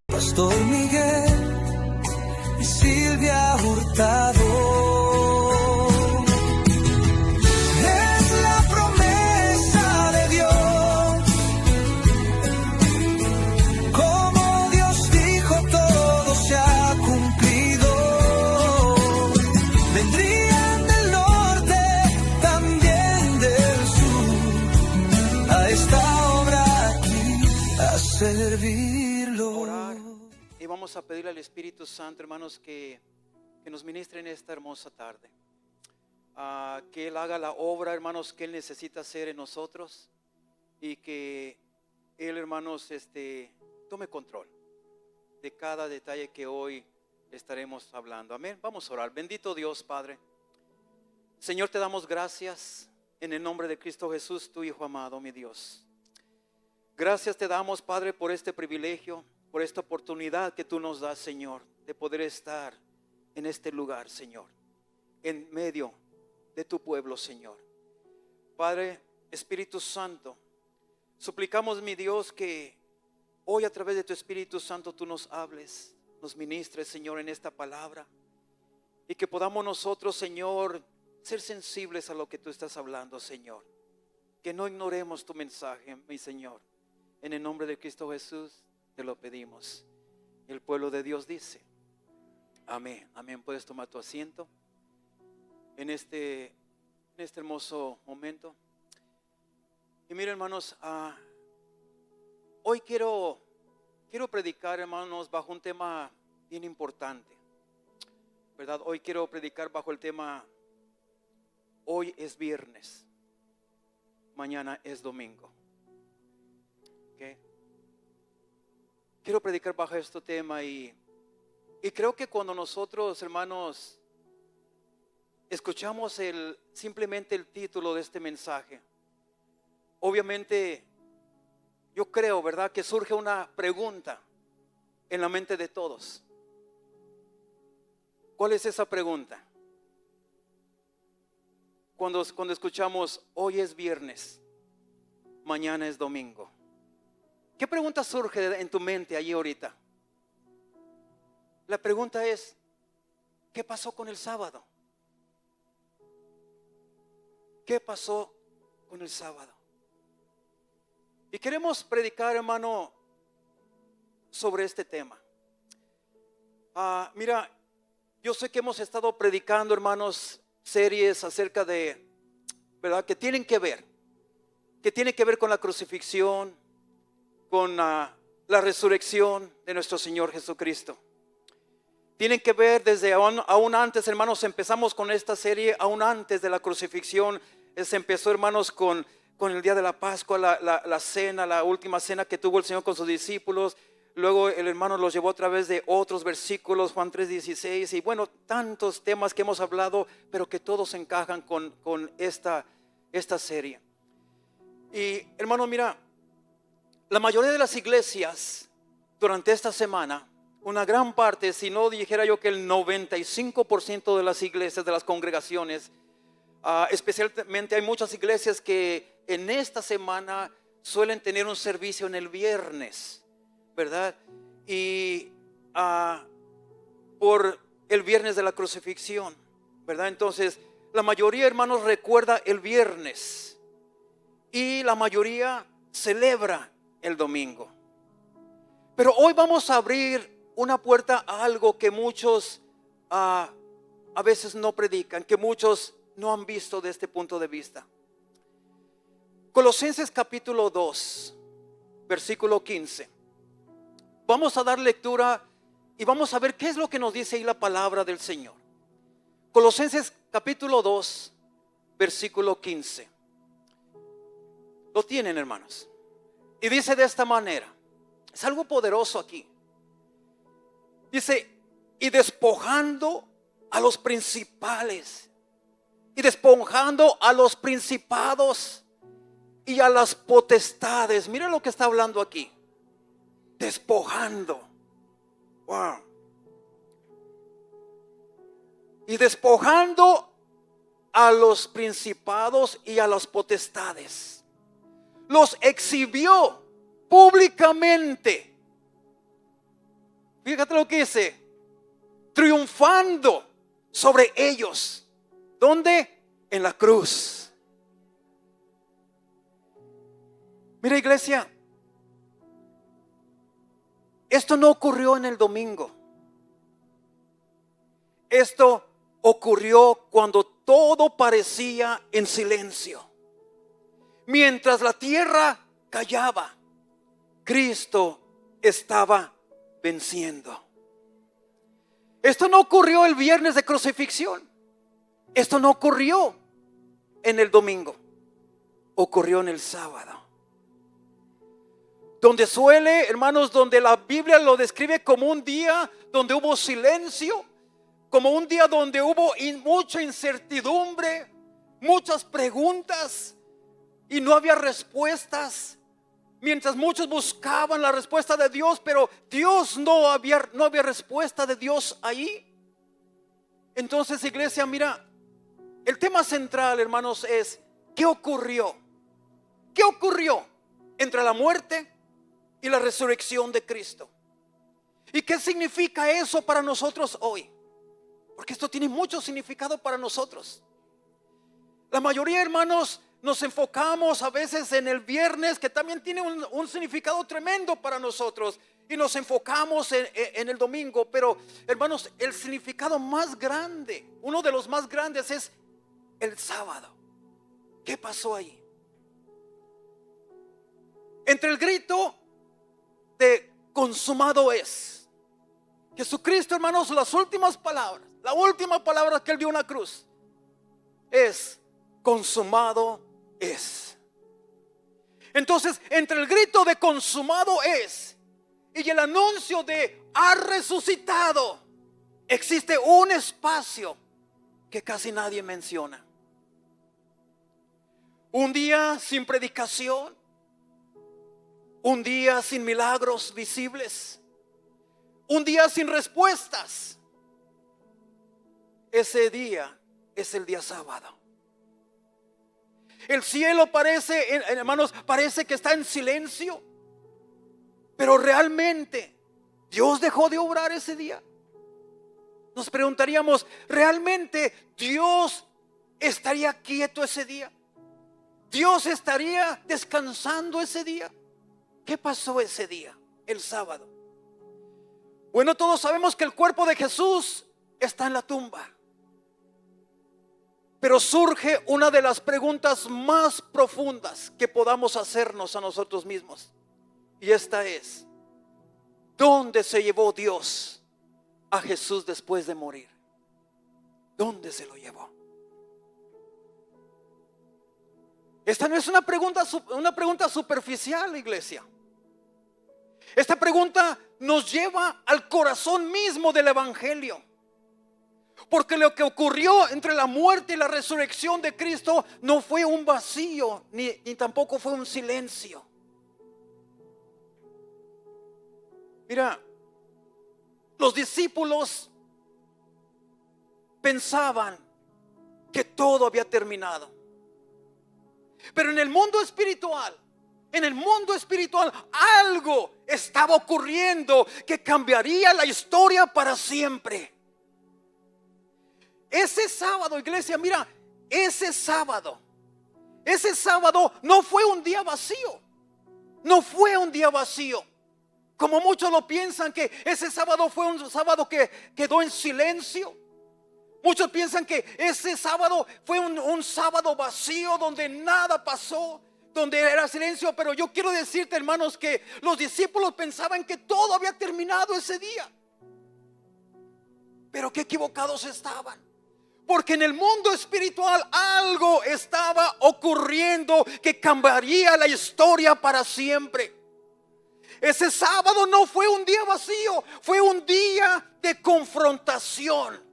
Pastor Miguel y Silvia Hurtado. Es la promesa de Dios. Como Dios dijo, todo se ha cumplido. Vendrían del norte, también del sur, a esta obra aquí, a servirlo. Orar. Y vamos a pedirle al Espíritu Santo, hermanos, que nos ministre en esta hermosa tarde. Que Él haga la obra, hermanos, que Él necesita hacer en nosotros. Y que Él, hermanos, tome control de cada detalle que hoy estaremos hablando. Amén. Vamos a orar. Bendito Dios, Padre. Señor, te damos gracias en el nombre de Cristo Jesús, tu Hijo amado, mi Dios. Gracias te damos, Padre, por este privilegio, por esta oportunidad que tú nos das, Señor, de poder estar en este lugar, Señor, en medio de tu pueblo, Señor. Padre, Espíritu Santo, suplicamos, mi Dios, que hoy a través de tu Espíritu Santo tú nos hables, nos ministres, Señor, en esta palabra, y que podamos nosotros, Señor, ser sensibles a lo que tú estás hablando, Señor. Que no ignoremos tu mensaje, mi Señor. En el nombre de Cristo Jesús te lo pedimos. El pueblo de Dios dice: amén, amén. Puedes tomar tu asiento en este hermoso momento. Y miren, hermanos, hoy quiero predicar, hermanos, bajo un tema bien importante, ¿verdad? Hoy quiero predicar bajo el tema: hoy es viernes, mañana es domingo. ¿Okay? Quiero predicar bajo este tema y creo que cuando nosotros, hermanos, escuchamos simplemente el título de este mensaje, obviamente yo creo, ¿verdad?, que surge una pregunta en la mente de todos. ¿Cuál es esa pregunta? Cuando escuchamos hoy es viernes, mañana es domingo, ¿qué pregunta surge en tu mente allí ahorita? La pregunta es: ¿qué pasó con el sábado? ¿Qué pasó con el sábado? Y queremos predicar, hermano, sobre este tema. Mira, yo sé que hemos estado predicando, hermanos, series acerca de, ¿verdad?, que tienen que ver con la crucifixión, con la resurrección de nuestro Señor Jesucristo. Tienen que ver desde aún antes, hermanos. Empezamos con esta serie aún antes de la crucifixión. Se empezó, hermanos, con el día de la Pascua, la cena, la última cena que tuvo el Señor con sus discípulos. Luego el hermano los llevó a través de otros versículos, Juan 3:16, y bueno, tantos temas que hemos hablado, pero que todos encajan con esta serie. Y hermano, mira, la mayoría de las iglesias durante esta semana, una gran parte, si no dijera yo que el 95% de las iglesias, de las congregaciones, especialmente hay muchas iglesias que en esta semana suelen tener un servicio en el viernes, ¿verdad? Y por el viernes de la crucifixión, ¿verdad? Entonces, la mayoría, hermanos, recuerda el viernes y la mayoría celebra el domingo. Pero hoy vamos a abrir una puerta a algo que muchos a veces no predican, que muchos no han visto de este punto de vista. Colosenses capítulo 2, versículo 15. Vamos a dar lectura y vamos a ver qué es lo que nos dice ahí la palabra del Señor. Colosenses capítulo 2, versículo 15. Lo tienen, hermanos. Y dice de esta manera, es algo poderoso aquí. Dice: y despojando a los principales, y despojando a los principados y a las potestades. Mira lo que está hablando aquí. Despojando. Wow. Y despojando a los principados y a las potestades, los exhibió públicamente, Fíjate lo que dice. Triunfando sobre ellos. ¿Dónde? En la cruz. Mira, iglesia, esto no ocurrió en el domingo. Esto ocurrió cuando todo parecía en silencio. Mientras la tierra callaba, Cristo estaba venciendo. Esto no ocurrió el viernes de crucifixión. Esto no ocurrió en el domingo. Ocurrió en el sábado. Donde suele, hermanos, donde la Biblia lo describe como un día donde hubo silencio, como un día donde hubo mucha incertidumbre, muchas preguntas y no había respuestas. Mientras muchos buscaban la respuesta de Dios, pero Dios no había respuesta de Dios ahí. Entonces, iglesia, mira, el tema central, hermanos, es ¿qué ocurrió? ¿Qué ocurrió entre la muerte y la resurrección de Cristo? ¿Y qué significa eso para nosotros hoy? Porque esto tiene mucho significado para nosotros. La mayoría, hermanos, nos enfocamos a veces en el viernes, que también tiene un significado tremendo para nosotros, y nos enfocamos en el domingo. Pero, hermanos, el significado más grande, uno de los más grandes, es el sábado. ¿Qué pasó ahí? Entre el grito de consumado es, Jesucristo, hermanos, las últimas palabras, la última palabra que él dio en la cruz es consumado es. Entonces, entre el grito de consumado es y el anuncio de ha resucitado, existe un espacio que casi nadie menciona. Un día sin predicación, un día sin milagros visibles, un día sin respuestas. Ese día es el día sábado. El cielo parece, hermanos, parece que está en silencio. Pero realmente, ¿Dios dejó de obrar ese día? Nos preguntaríamos, ¿realmente Dios estaría quieto ese día? ¿Dios estaría descansando ese día? ¿Qué pasó ese día, el sábado? Bueno, todos sabemos que el cuerpo de Jesús está en la tumba. Pero surge una de las preguntas más profundas que podamos hacernos a nosotros mismos. Y esta es: ¿dónde se llevó Dios a Jesús después de morir? ¿Dónde se lo llevó? Esta no es una pregunta superficial, iglesia. Esta pregunta nos lleva al corazón mismo del evangelio. Porque lo que ocurrió entre la muerte y la resurrección de Cristo no fue un vacío, ni tampoco fue un silencio. Mira, los discípulos pensaban que todo había terminado. Pero en el mundo espiritual, algo estaba ocurriendo que cambiaría la historia para siempre. Ese sábado, iglesia, mira, ese sábado no fue un día vacío. No fue un día vacío. Como muchos lo piensan, que ese sábado fue un sábado que quedó en silencio. Muchos piensan que ese sábado fue un sábado vacío donde nada pasó, donde era silencio. Pero yo quiero decirte, hermanos, que los discípulos pensaban que todo había terminado ese día. Pero qué equivocados estaban. Porque en el mundo espiritual algo estaba ocurriendo que cambiaría la historia para siempre. Ese sábado no fue un día vacío, fue un día de confrontación,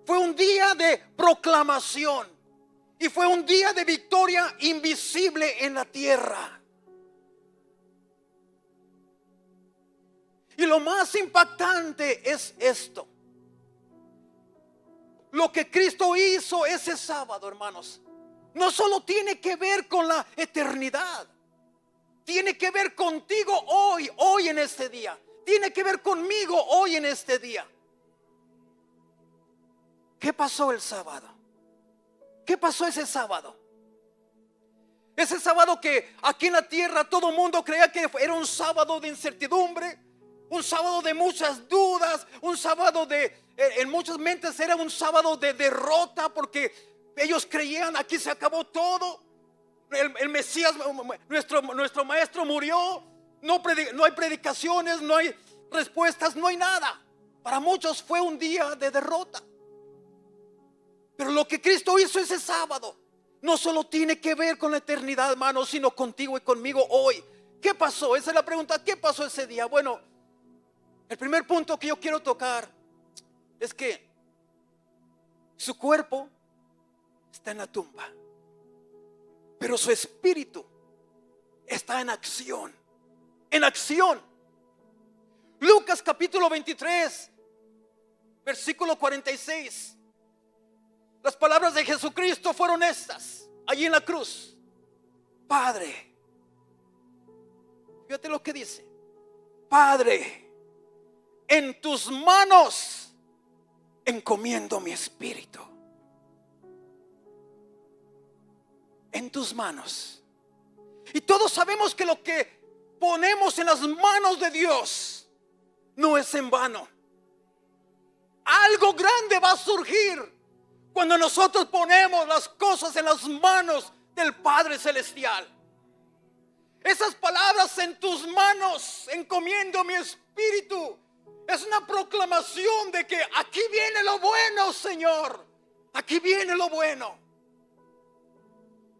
fue un día de proclamación y fue un día de victoria invisible en la tierra. Y lo más impactante es esto: lo que Cristo hizo ese sábado, hermanos, no solo tiene que ver con la eternidad, tiene que ver contigo hoy en este día. tiene que ver conmigo hoy en este día. ¿Qué pasó el sábado? ¿Qué pasó ese sábado? Ese sábado que aquí en la tierra todo el mundo creía que era un sábado de incertidumbre, un sábado de muchas dudas, un sábado en muchas mentes era un sábado de derrota, porque ellos creían aquí se acabó todo. El Mesías, nuestro maestro murió, no hay predicaciones, no hay respuestas, no hay nada. Para muchos fue un día de derrota. Pero lo que Cristo hizo ese sábado no solo tiene que ver con la eternidad, hermano, sino contigo y conmigo hoy. ¿Qué pasó? Esa es la pregunta. ¿Qué pasó ese día? Bueno, el primer punto que yo quiero tocar es que su cuerpo está en la tumba, pero su espíritu está en acción. En acción. Lucas capítulo 23, versículo 46. Las palabras de Jesucristo fueron estas, allí en la cruz. Padre, fíjate lo que dice. Padre, en tus manos encomiendo mi espíritu. En tus manos. Y todos sabemos que lo que ponemos en las manos de Dios no es en vano. Algo grande va a surgir cuando nosotros ponemos las cosas en las manos del Padre Celestial. Esas palabras, en tus manos encomiendo mi espíritu, es una proclamación de que aquí viene lo bueno, Señor. Aquí viene lo bueno.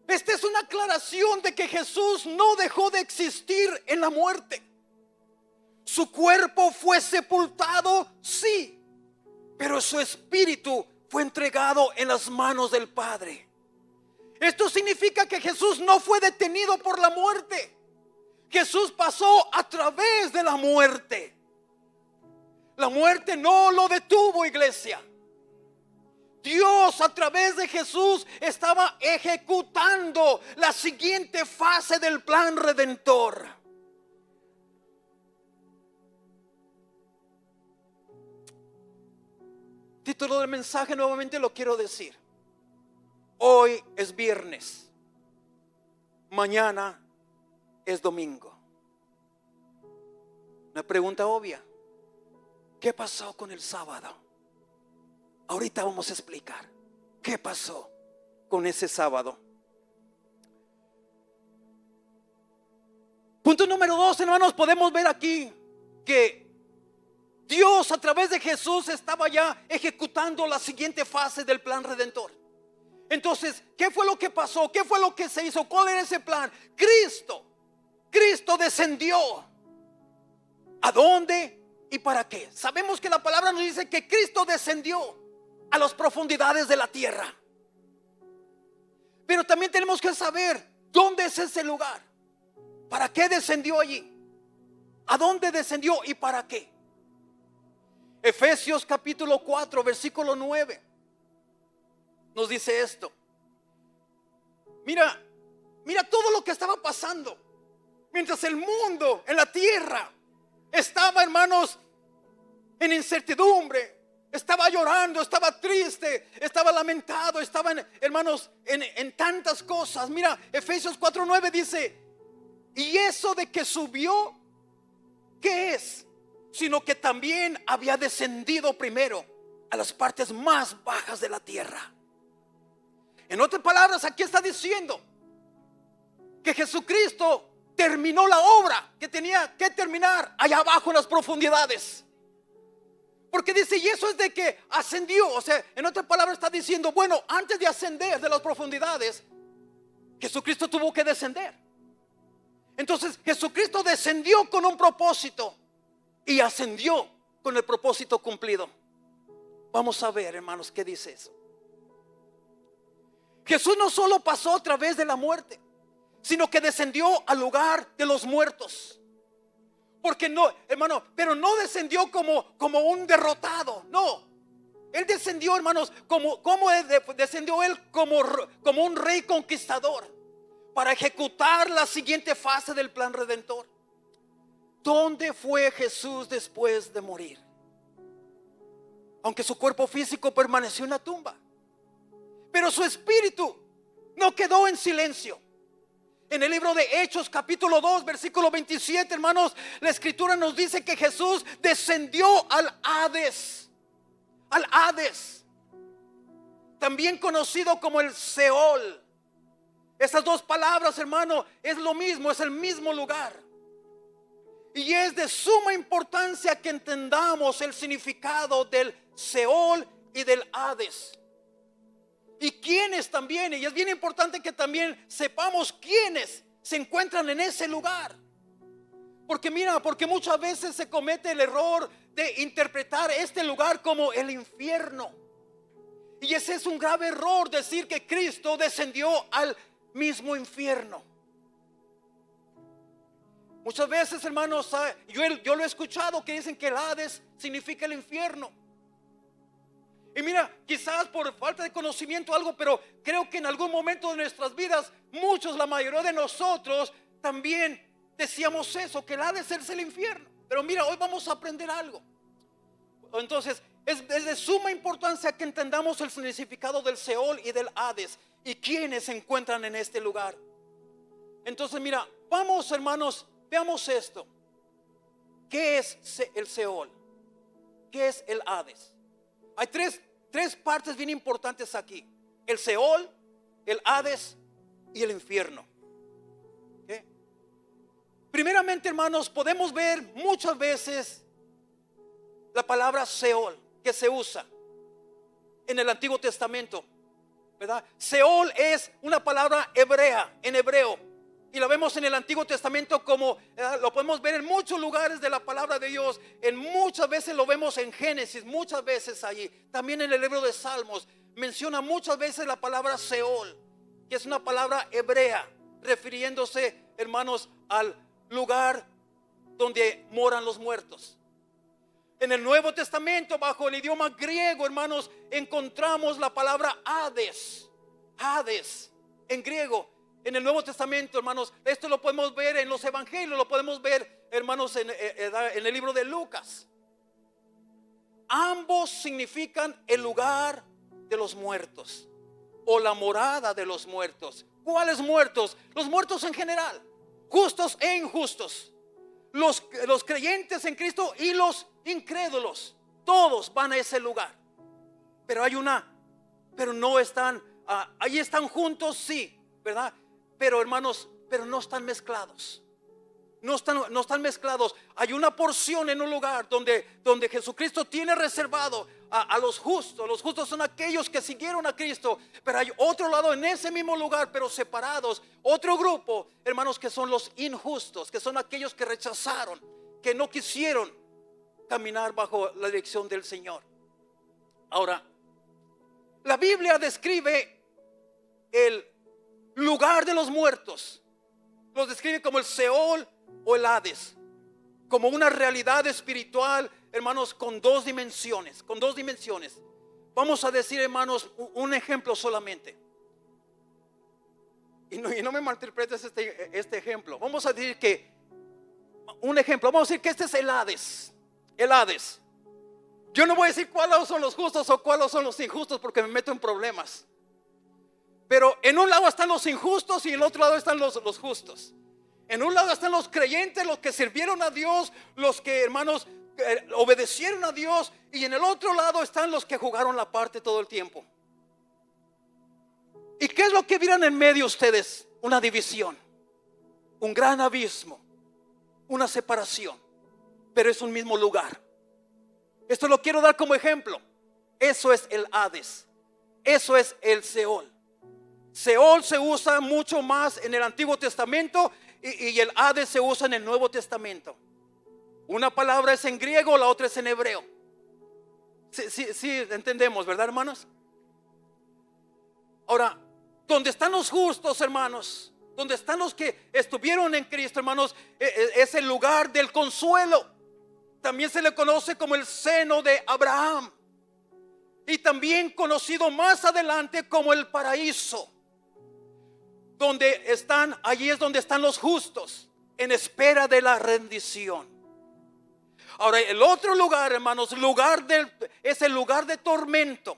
Esta es una aclaración de que Jesús no dejó de existir en la muerte. Su cuerpo fue sepultado, sí, pero su espíritu fue entregado en las manos del Padre. Esto significa que Jesús no fue detenido por la muerte. Jesús pasó a través de la muerte. La muerte no lo detuvo, iglesia. Dios a través de Jesús estaba ejecutando la siguiente fase del plan redentor. Título del mensaje, nuevamente lo quiero decir. Hoy es viernes, mañana es domingo. Una pregunta obvia: ¿qué pasó con el sábado? Ahorita vamos a explicar qué pasó con ese sábado. Punto número 2, hermanos, podemos ver aquí que Dios a través de Jesús estaba ya ejecutando la siguiente fase del plan redentor. Entonces, ¿qué fue lo que pasó? ¿Qué fue lo que se hizo? ¿Cuál era ese plan? Cristo descendió. ¿A dónde y para qué? Sabemos que la palabra nos dice que Cristo descendió a las profundidades de la tierra. Pero también tenemos que saber dónde es ese lugar. ¿Para qué descendió allí? ¿A dónde descendió y para qué? Efesios capítulo 4, versículo 9 nos dice esto. Mira todo lo que estaba pasando. Mientras el mundo en la tierra estaba, hermanos, en incertidumbre, estaba llorando, estaba triste, estaba lamentado, estaba, hermanos, en tantas cosas. Mira, Efesios 4:9 dice: y eso de que subió, ¿qué es? Sino que también había descendido primero a las partes más bajas de la tierra. En otras palabras, aquí está diciendo que Jesucristo terminó la obra que tenía que terminar allá abajo en las profundidades. Porque dice, y eso es de que ascendió. O sea, en otras palabras está diciendo, bueno, antes de ascender de las profundidades, Jesucristo tuvo que descender. Entonces Jesucristo descendió con un propósito y ascendió con el propósito cumplido. Vamos a ver, hermanos, qué dice eso. Jesús no solo pasó a través de la muerte, sino que descendió al lugar de los muertos. Porque no, hermano, pero no descendió como un derrotado. No, Él descendió, hermanos, como descendió Él como un rey conquistador, para ejecutar la siguiente fase del plan redentor. ¿dónde fue Jesús después de morir? Aunque su cuerpo físico permaneció en la tumba, pero su espíritu no quedó en silencio. En el libro de Hechos capítulo 2 versículo 27, hermanos, la escritura nos dice que Jesús descendió al Hades. Al Hades, también conocido como el Seol. Esas dos palabras, hermano, es lo mismo, es el mismo lugar. Y es de suma importancia que entendamos el significado del Seol y del Hades. Y quiénes también, y es bien importante que también sepamos quiénes se encuentran en ese lugar. Porque mira, porque muchas veces se comete el error de interpretar este lugar como el infierno. Y ese es un grave error, decir que Cristo descendió al mismo infierno. Muchas veces, hermanos, yo lo he escuchado que dicen que el Hades significa el infierno. Y mira, quizás por falta de conocimiento algo, pero creo que en algún momento de nuestras vidas, muchos, la mayoría de nosotros también decíamos eso, que el Hades es el infierno. Pero mira, hoy vamos a aprender algo. Entonces, es de suma importancia que entendamos el significado del Seol y del Hades y quiénes se encuentran en este lugar. Entonces, mira, vamos, hermanos, veamos esto. ¿Qué es el Seol? ¿Qué es el Hades? Hay tres partes bien importantes aquí: el Seol, el Hades y el infierno. ¿Okay? Primeramente, hermanos, podemos ver muchas veces la palabra Seol que se usa en el Antiguo Testamento, ¿verdad? Seol es una palabra hebrea, en hebreo, y la vemos en el Antiguo Testamento como lo podemos ver en muchos lugares de la palabra de Dios. En muchas veces lo vemos en Génesis, muchas veces allí. También en el libro de Salmos menciona muchas veces la palabra Seol, que es una palabra hebrea, refiriéndose, hermanos, al lugar donde moran los muertos. En el Nuevo Testamento, bajo el idioma griego, hermanos, encontramos la palabra Hades. Hades, en griego. En el Nuevo Testamento, hermanos, esto lo podemos ver en los evangelios, lo podemos ver, hermanos, en el libro de Lucas. Ambos significan el lugar de los muertos o la morada de los muertos. ¿Cuáles muertos? Los muertos en general, justos e injustos, los creyentes en Cristo y los incrédulos, todos van a ese lugar. Pero no están, ahí están juntos, sí, ¿verdad? Pero hermanos, pero no están mezclados. No están mezclados. Hay una porción en un lugar donde Jesucristo tiene reservado a los justos. Los justos son aquellos que siguieron a Cristo. Pero hay otro lado en ese mismo lugar, pero separados. Otro grupo, hermanos, que son los injustos, que son aquellos que rechazaron, que no quisieron caminar bajo la dirección del Señor. Ahora, la Biblia describe el lugar de los muertos, los describe como el Seol o el Hades, como una realidad espiritual, hermanos, con dos dimensiones. Vamos a decir, hermanos, un ejemplo solamente, y no me malinterpretes este ejemplo. Vamos a decir que un ejemplo, vamos a decir que este es el Hades. El Hades. Yo no voy a decir cuáles son los justos o cuáles son los injustos, porque me meto en problemas. Pero en un lado están los injustos y en el otro lado están los justos. En un lado están los creyentes, los que sirvieron a Dios, los que, hermanos, obedecieron a Dios. Y en el otro lado están los que jugaron la parte todo el tiempo. ¿Y qué es lo que vieron en medio ustedes? Una división, un gran abismo, una separación. Pero es un mismo lugar. Esto lo quiero dar como ejemplo. Eso es el Hades. Eso es el Seol. Seol se usa mucho más en el Antiguo Testamento y el Hades se usa en el Nuevo Testamento. Una palabra es en griego, la otra es en hebreo. Sí, entendemos, ¿verdad, hermanos? Ahora, donde están los justos, hermanos, donde están los que estuvieron en Cristo, hermanos, es el lugar del consuelo. También se le conoce como el seno de Abraham, y también conocido más adelante como el paraíso. Allí es donde están los justos. en espera de la rendición. Ahora, el otro lugar, hermanos, es el lugar de tormento,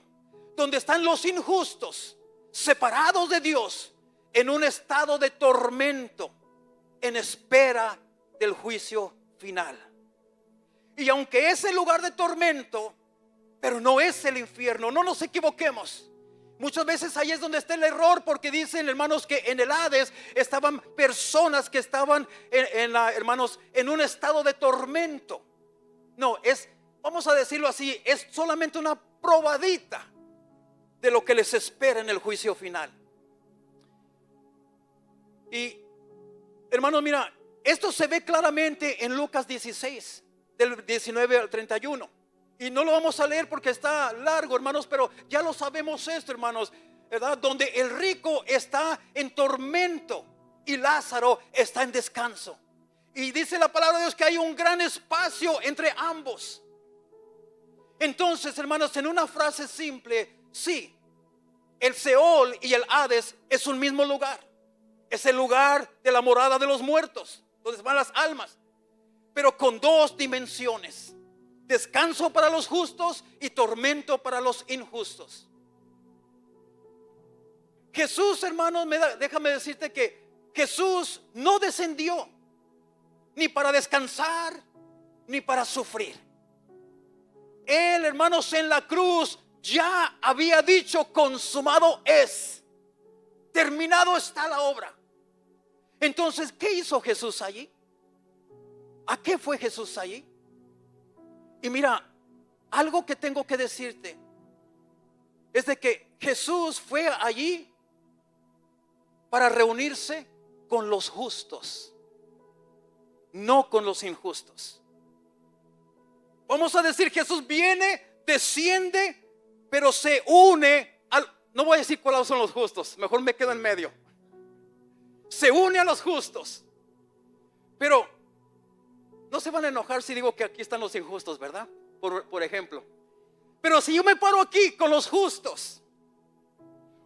donde están los injustos, separados de Dios, en un estado de tormento, en espera del juicio final. Y aunque es el lugar de tormento, pero no es el infierno, no nos equivoquemos. Muchas veces ahí es donde está el error, porque dicen, hermanos, que en el Hades estaban personas que estaban hermanos, en un estado de tormento. No, vamos a decirlo así, es solamente una probadita de lo que les espera en el juicio final. Y hermanos, mira, esto se ve claramente en Lucas 16, del 19 al 31. Y no lo vamos a leer porque está largo, hermanos, pero ya lo sabemos esto, hermanos, ¿verdad? Donde el rico está en tormento y Lázaro está en descanso. Y dice la palabra de Dios que hay un gran espacio entre ambos. Entonces, hermanos, en una frase simple, sí, el Seol y el Hades es un mismo lugar. Es el lugar de la morada de los muertos, donde van las almas, pero con dos dimensiones: descanso para los justos y tormento para los injustos. Jesús, hermanos, déjame decirte que Jesús no descendió ni para descansar ni para sufrir. Él, hermanos, en la cruz ya había dicho: consumado es, terminado está la obra. Entonces, ¿qué hizo Jesús allí? ¿A qué fue Jesús allí? Y mira, algo que tengo que decirte es de que Jesús fue allí para reunirse con los justos, no con los injustos. Vamos a decir, Jesús viene, desciende, pero se une no voy a decir cuáles son los justos, mejor me quedo en medio. Se une a los justos. Pero no se van a enojar si digo que aquí están los injustos, ¿verdad? Por ejemplo. Pero si yo me paro aquí con los justos,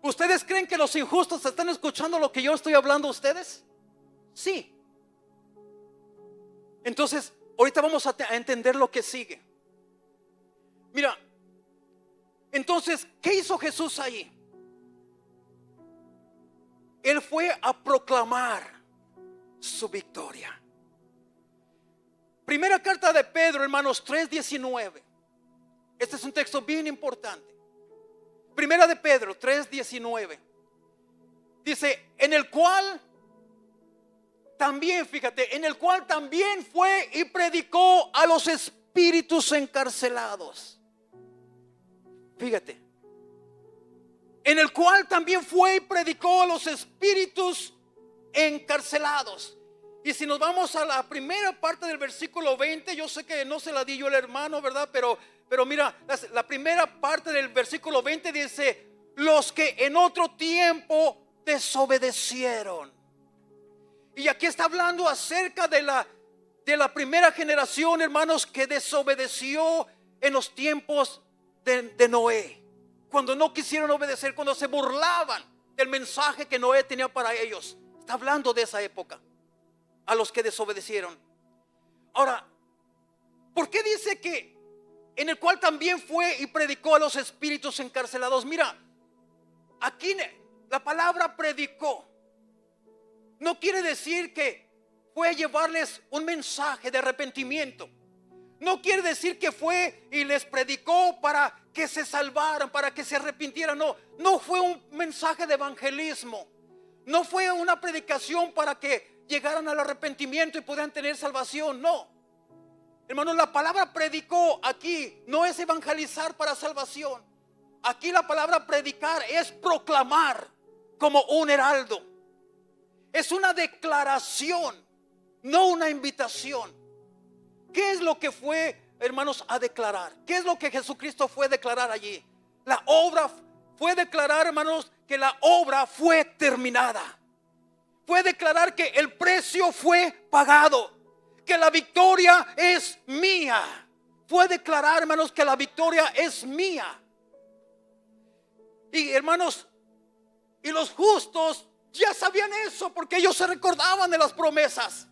¿ustedes creen que los injustos están escuchando lo que yo estoy hablando a ustedes? Sí. Entonces, ahorita vamos a entender lo que sigue. Mira, entonces, ¿qué hizo Jesús ahí? Él fue a proclamar su victoria. Primera carta de Pedro, hermanos, 3:19. Este es un texto bien importante. Primera de Pedro 3:19. Dice, en el cual también, fíjate, en el cual también fue y predicó a los espíritus encarcelados. Fíjate, en el cual también fue y predicó a los espíritus encarcelados. Y si nos vamos a la primera parte del versículo 20, yo sé que no se la di yo al hermano, ¿verdad? Pero mira, la primera parte del versículo 20 dice, los que en otro tiempo desobedecieron. Y aquí está hablando acerca de la primera generación, hermanos, que desobedeció en los tiempos de Noé. Cuando no quisieron obedecer, cuando se burlaban del mensaje que Noé tenía para ellos. Está hablando de esa época, a los que desobedecieron. Ahora, ¿por qué dice que en el cual también fue y predicó a los espíritus encarcelados? Mira, aquí la palabra predicó no quiere decir que fue a llevarles un mensaje de arrepentimiento. No quiere decir que fue y les predicó para que se salvaran, para que se arrepintieran. No fue un mensaje de evangelismo. No fue una predicación para que llegaran al arrepentimiento y pudieran tener salvación. No, hermanos, la palabra predicó aquí no es evangelizar para salvación. Aquí la palabra predicar es proclamar como un heraldo. Es una declaración, no una invitación. ¿Qué es lo que fue, hermanos, a declarar? ¿Qué es lo que Jesucristo fue a declarar allí? La obra fue declarar, hermanos, que la obra fue terminada. Fue declarar que el precio fue pagado, que la victoria es mía. Fue declarar, hermanos, que la victoria es mía. Y hermanos, y los justos ya sabían eso, porque ellos se recordaban de las promesas.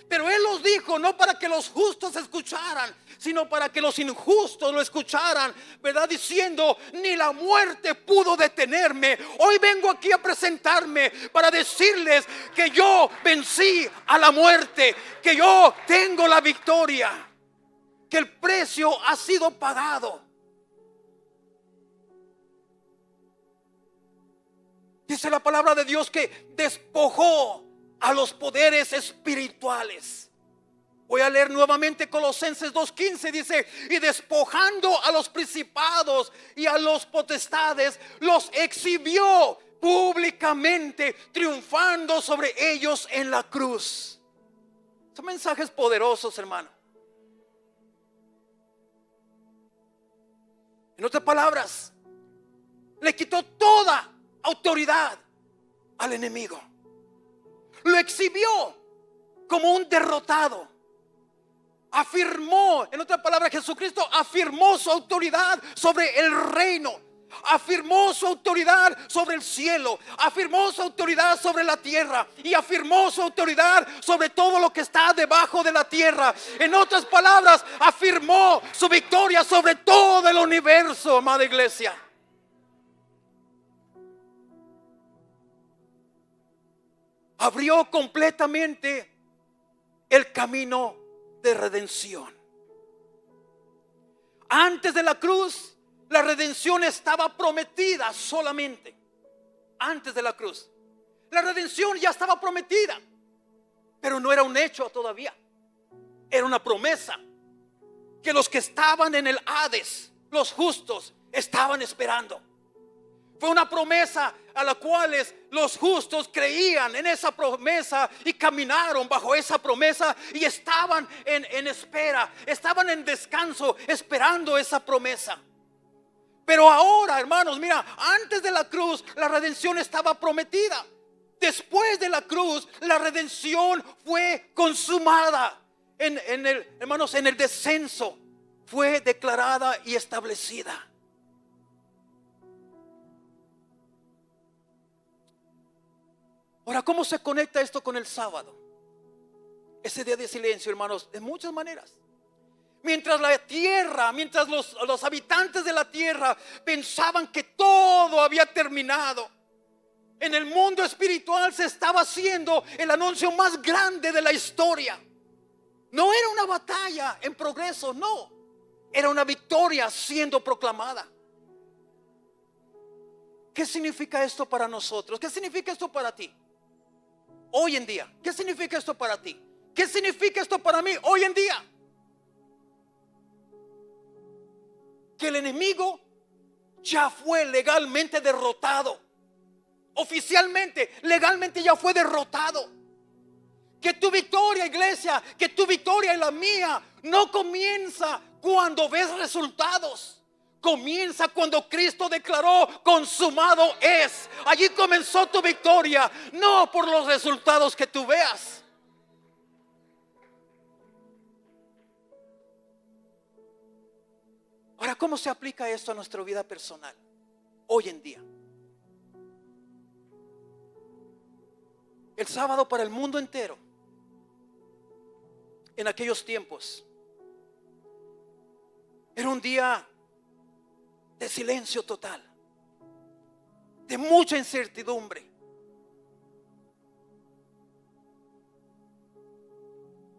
Pero Él los dijo no para que los justos escucharan, sino para que los injustos lo escucharan, ¿verdad? Diciendo, ni la muerte pudo detenerme. Hoy vengo aquí a presentarme para decirles que yo vencí a la muerte, que yo tengo la victoria, que el precio ha sido pagado. Dice la palabra de Dios que despojó a los poderes espirituales. Voy a leer nuevamente Colosenses 2:15. Dice, y despojando a los principados y a los potestades, los exhibió públicamente, triunfando sobre ellos en la cruz. Son mensajes poderosos, hermano. En otras palabras, le quitó toda autoridad al enemigo. Lo exhibió como un derrotado. Afirmó, en otras palabras, Jesucristo afirmó su autoridad sobre el reino. Afirmó su autoridad sobre el cielo. Afirmó su autoridad sobre la tierra. Y afirmó su autoridad sobre todo lo que está debajo de la tierra. En otras palabras, afirmó su victoria sobre todo el universo, amada iglesia. Abrió completamente el camino de redención. Antes de la cruz, la redención estaba prometida solamente. Antes de la cruz, la redención ya estaba prometida, pero no era un hecho todavía. Era una promesa que los que estaban en el Hades, los justos, estaban esperando. Fue una promesa a la cual los justos creían en esa promesa y caminaron bajo esa promesa y estaban en espera, estaban en descanso esperando esa promesa. Pero ahora, hermanos, mira, antes de la cruz la redención estaba prometida. Después de la cruz la redención fue consumada. Hermanos, en el descenso fue declarada y establecida. Ahora, ¿cómo se conecta esto con el sábado? Ese día de silencio, hermanos, de muchas maneras. Mientras la tierra, mientras los habitantes de la tierra pensaban que todo había terminado, en el mundo espiritual se estaba haciendo el anuncio más grande de la historia. No era una batalla en progreso, no. Era una victoria siendo proclamada. ¿Qué significa esto para nosotros? ¿Qué significa esto para ti? Hoy en día, ¿qué significa esto para ti? ¿Qué significa esto para mí hoy en día? Que el enemigo ya fue legalmente derrotado. Oficialmente, legalmente ya fue derrotado. Que tu victoria, iglesia, que tu victoria y la mía no comienza cuando ves resultados. Comienza cuando Cristo declaró: consumado es. Allí comenzó tu victoria, no por los resultados que tú veas. Ahora, ¿cómo se aplica esto a nuestra vida personal hoy en día? El sábado para el mundo entero, en aquellos tiempos, era un día de silencio total, de mucha incertidumbre,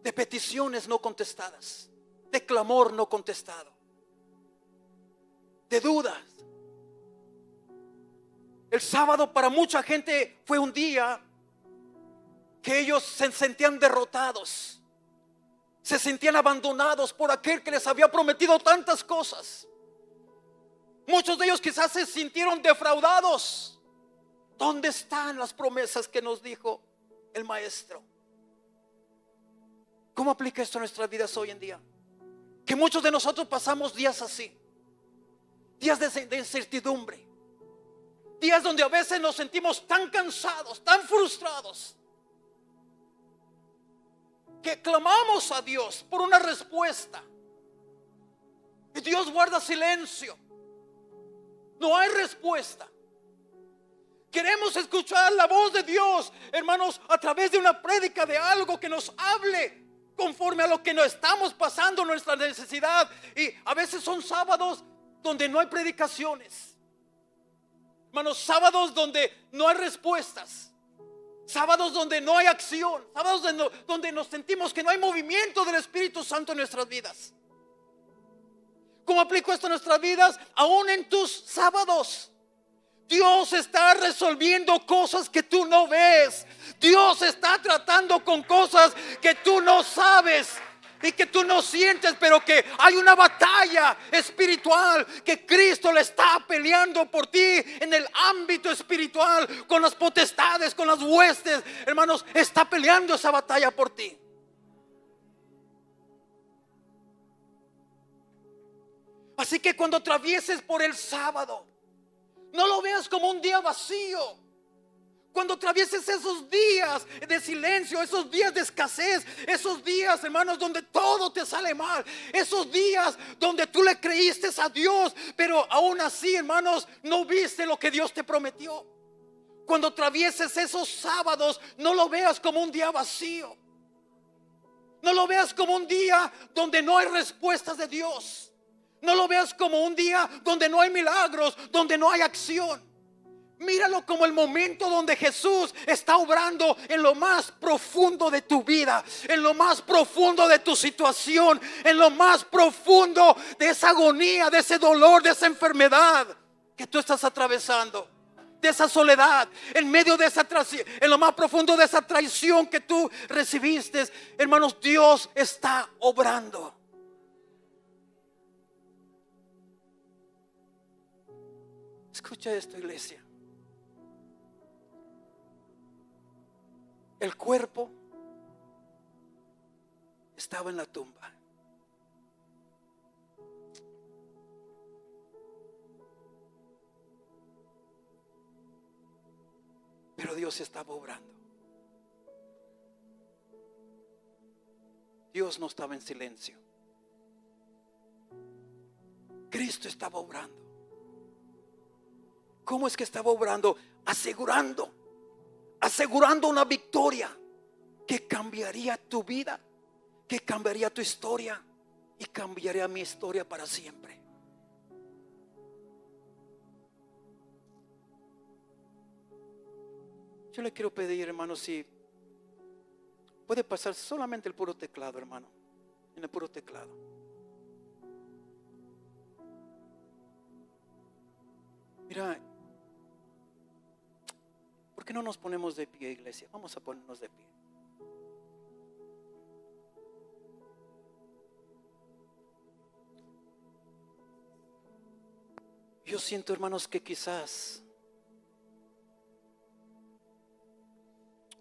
de peticiones no contestadas, de clamor no contestado, de dudas. El sábado para mucha gente fue un día que ellos se sentían derrotados, se sentían abandonados por aquel que les había prometido tantas cosas. Muchos de ellos quizás se sintieron defraudados. ¿Dónde están las promesas que nos dijo el maestro? ¿Cómo aplica esto a nuestras vidas hoy en día? Que muchos de nosotros pasamos días así, días de incertidumbre, días donde a veces nos sentimos tan cansados, tan frustrados, que clamamos a Dios por una respuesta y Dios guarda silencio. No hay respuesta. Queremos escuchar la voz de Dios, hermanos, a través de una prédica, de algo que nos hable conforme a lo que nos estamos pasando, nuestra necesidad. Y a veces son sábados donde no hay predicaciones, hermanos, sábados donde no hay respuestas, sábados donde no hay acción, sábados donde nos sentimos que no hay movimiento del Espíritu Santo en nuestras vidas. ¿Cómo aplico esto a nuestras vidas? Aún en tus sábados, Dios está resolviendo cosas que tú no ves. Dios está tratando con cosas que tú no sabes y que tú no sientes, pero que hay una batalla espiritual que Cristo le está peleando por ti en el ámbito espiritual, con las potestades, con las huestes. Hermanos, está peleando esa batalla por ti. Así que cuando atravieses por el sábado, no lo veas como un día vacío. Cuando atravieses esos días de silencio, esos días de escasez, esos días, hermanos, donde todo te sale mal, esos días donde tú le creíste a Dios, pero aún así, hermanos, no viste lo que Dios te prometió. Cuando atravieses esos sábados, no lo veas como un día vacío. No lo veas como un día donde no hay respuestas de Dios. No lo veas como un día donde no hay milagros, donde no hay acción. Míralo como el momento donde Jesús está obrando en lo más profundo de tu vida, en lo más profundo de tu situación, en lo más profundo de esa agonía, de ese dolor, de esa enfermedad que tú estás atravesando, de esa soledad, en medio de esa traición, en lo más profundo de esa traición que tú recibiste. Hermanos, Dios está obrando. Escucha esto, iglesia. El cuerpo estaba en la tumba. Pero Dios estaba obrando. Dios no estaba en silencio. Cristo estaba obrando. ¿Cómo es que estaba obrando? Asegurando una victoria que cambiaría tu vida, que cambiaría tu historia y cambiaría mi historia para siempre. Yo le quiero pedir, hermano, si puede pasar solamente el puro teclado, hermano, en el puro teclado. Mira, ¿por qué no nos ponemos de pie, iglesia? Vamos a ponernos de pie. Yo siento, hermanos, que quizás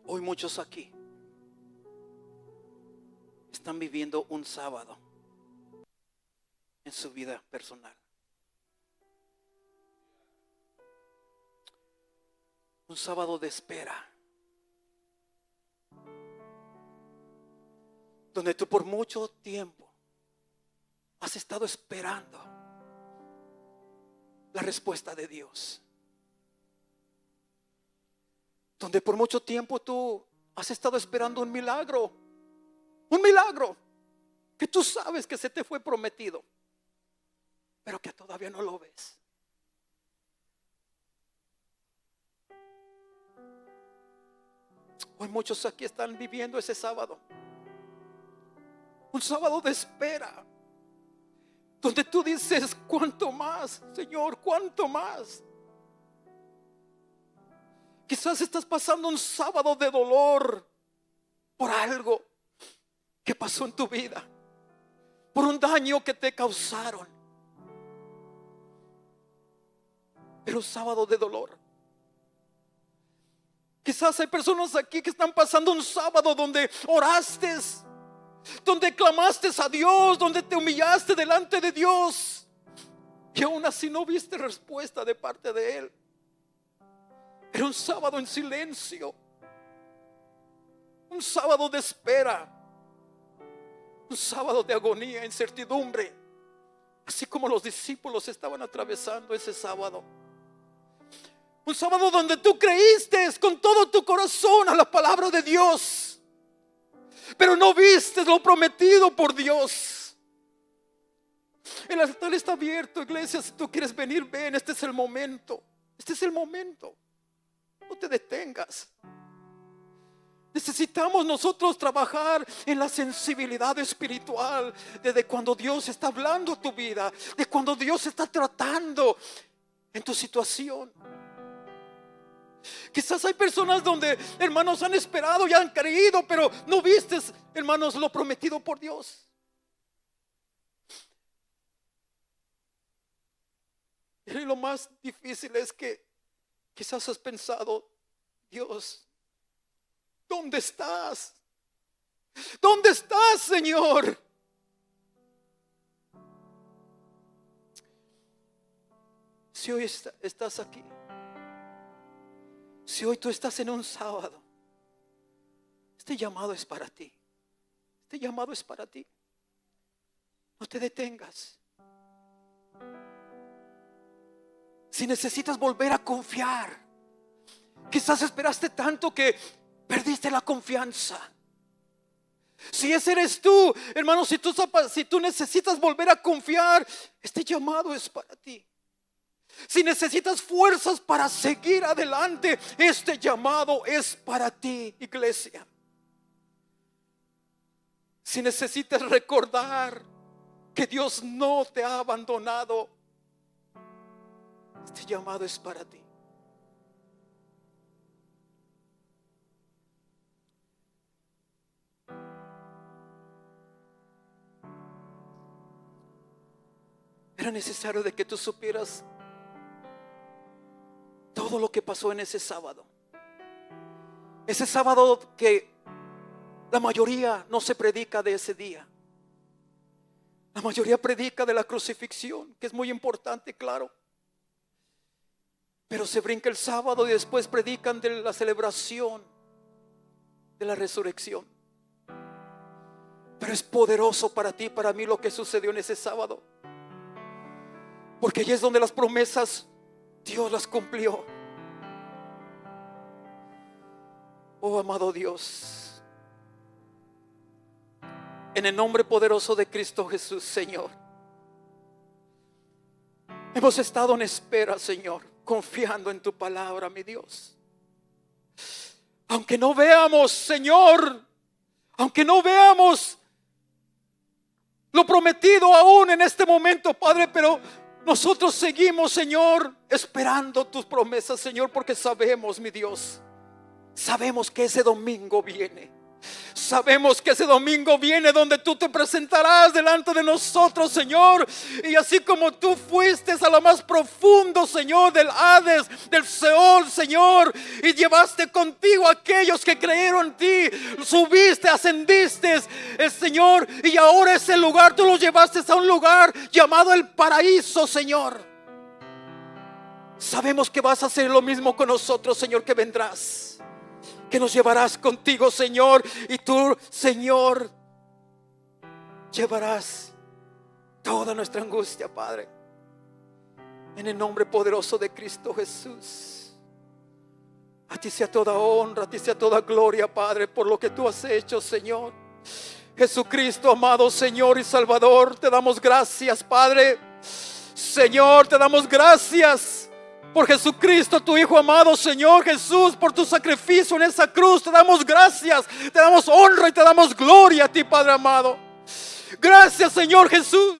hoy muchos aquí están viviendo un sábado en su vida personal. Un sábado de espera, donde tú por mucho tiempo has estado esperando la respuesta de Dios, donde por mucho tiempo tú has estado esperando un milagro que tú sabes que se te fue prometido, pero que todavía no lo ves. Hoy muchos aquí están viviendo ese sábado, un sábado de espera, donde tú dices: ¿cuánto más, Señor? ¿Cuánto más? Quizás estás pasando un sábado de dolor por algo que pasó en tu vida, por un daño que te causaron, pero un sábado de dolor. Quizás hay personas aquí que están pasando un sábado donde oraste, donde clamaste a Dios, donde te humillaste delante de Dios, y aún así no viste respuesta de parte de Él. Era un sábado en silencio, un sábado de espera, un sábado de agonía, incertidumbre, así como los discípulos estaban atravesando ese sábado. Un sábado donde tú creíste con todo tu corazón a la palabra de Dios, pero no viste lo prometido por Dios. El altar está abierto, iglesia. Si tú quieres venir, ven. Este es el momento. Este es el momento. No te detengas. Necesitamos nosotros trabajar en la sensibilidad espiritual, desde cuando Dios está hablando a tu vida, de cuando Dios está tratando en tu situación. Quizás hay personas donde, hermanos, han esperado y han creído, pero no vistes, hermanos, lo prometido por Dios. Y lo más difícil es que quizás has pensado: Dios, ¿dónde estás? ¿Dónde estás, Señor? Si hoy estás aquí, si hoy tú estás en un sábado, este llamado es para ti. Este llamado es para ti. No te detengas. Si necesitas volver a confiar, quizás esperaste tanto que perdiste la confianza. Si ese eres tú, hermano, si tú necesitas volver a confiar, este llamado es para ti. Si necesitas fuerzas para seguir adelante, este llamado es para ti, iglesia. Si necesitas recordar que Dios no te ha abandonado, este llamado es para ti. Era necesario de que tú supieras todo lo que pasó en ese sábado. Ese sábado que la mayoría no se predica de ese día. La mayoría predica de la crucifixión, que es muy importante, claro. Pero se brinca el sábado y después predican de la celebración de la resurrección. Pero es poderoso para ti, para mí, lo que sucedió en ese sábado, porque allí es donde las promesas Dios las cumplió. Oh, amado Dios, en el nombre poderoso de Cristo Jesús, Señor, hemos estado en espera, Señor, confiando en tu palabra, mi Dios. Aunque no veamos, Señor, aunque no veamos lo prometido aún en este momento, Padre, pero nosotros seguimos, Señor, esperando tus promesas, Señor, porque sabemos, mi Dios, sabemos que ese domingo viene. Sabemos que ese domingo viene donde tú te presentarás delante de nosotros, Señor. Y así como tú fuiste a lo más profundo, Señor, del Hades, del Seol, Señor, y llevaste contigo a aquellos que creyeron en ti, subiste, ascendiste, Señor, y ahora ese lugar tú lo llevaste a un lugar llamado el paraíso, Señor. Sabemos que vas a hacer lo mismo con nosotros, Señor, que vendrás, que nos llevarás contigo, Señor. Y tú, Señor, llevarás toda nuestra angustia, Padre, en el nombre poderoso de Cristo Jesús. A ti sea toda honra, a ti sea toda gloria, Padre, por lo que tú has hecho, Señor. Jesucristo, amado Señor y Salvador, te damos gracias, Padre. Señor, te damos gracias por Jesucristo, tu Hijo amado, Señor Jesús, por tu sacrificio en esa cruz. Te damos gracias, te damos honra y te damos gloria a ti, Padre amado. Gracias, Señor Jesús.